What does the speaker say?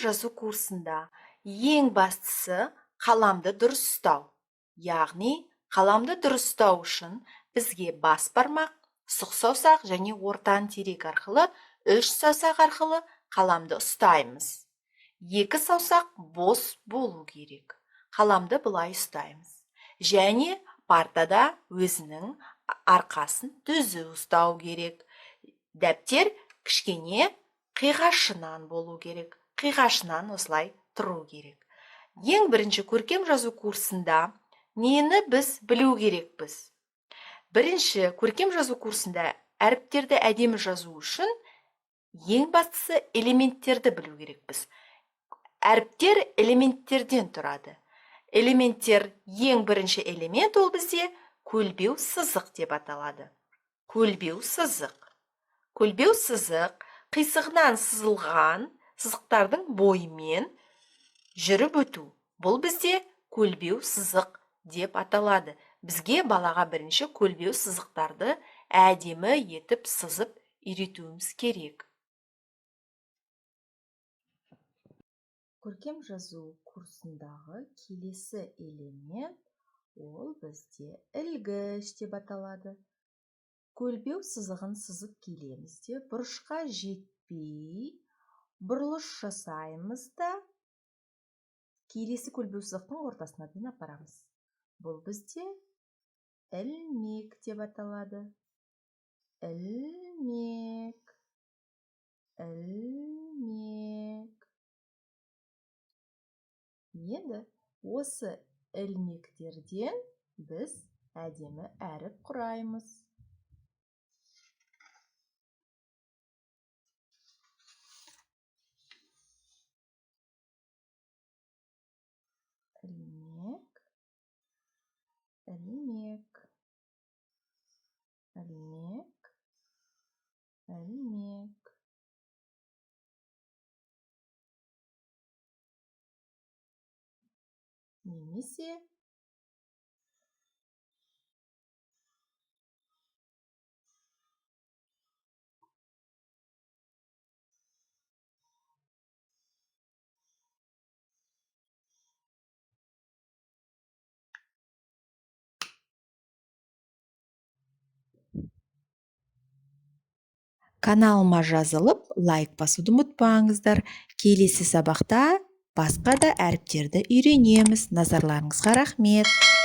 жазу курсында ең бастысы қаламды дұрыс ұстау. Яғни, қаламды дұрыс ұстау үшін бізге бас бармақ, сұқ саусақ және ортан терек арқылы, 3 саусақ арқылы қаламды ұстаймыз. 2 саусақ бос болу керек. Қаламды былай ұстаймыз. Және партада өзінің арқасын түзу ұстау керек. Дәптер кішкене қиғашынан болу керек. Қиғашынан осылай тұру керек. Ең бірінші көркем жазу курсында нені біз білу керекпіз? Бірінші көркем жазу курсында әріптерді әдемі жазу үшін ең бастысы элементтерді білу керекпіз. Әріптер элементтерден тұрады. Элементтер ең бірінші элемент ол бізде көлбеу сызық деп аталады. Көлбеу сызық. Көлбеу сызық қисығынан сызылған сызықтардың бойымен жүріп өту. Бұл бізде көлбеу сызық деп аталады. Бізге балаға бірінші көлбеу сызықтарды әдемі етіп сызып үйретуіміз керек. Көркем жазу курсындағы келесі элемент ол бізде ілгіш деп аталады. Көлбеу сызығын сызып келеміз де, бұрышқа жетпей, бұрылыш жасаймыз да, келесі көлбеу сызықтың ортасына дейін апарамыз. Бұл бізде ілмек деп аталады. Ілмек. Ілмек. Енді осы ілмектерден біз әдемі әріп құраймыз. Ілмек, ілмек, ілмек, ілмек. Немесе каналыма жазылып, лайк басуды ұмытпаңыздар. Келесі сабақта басқа да әріптерді үйренеміз. Назарларыңызға рахмет.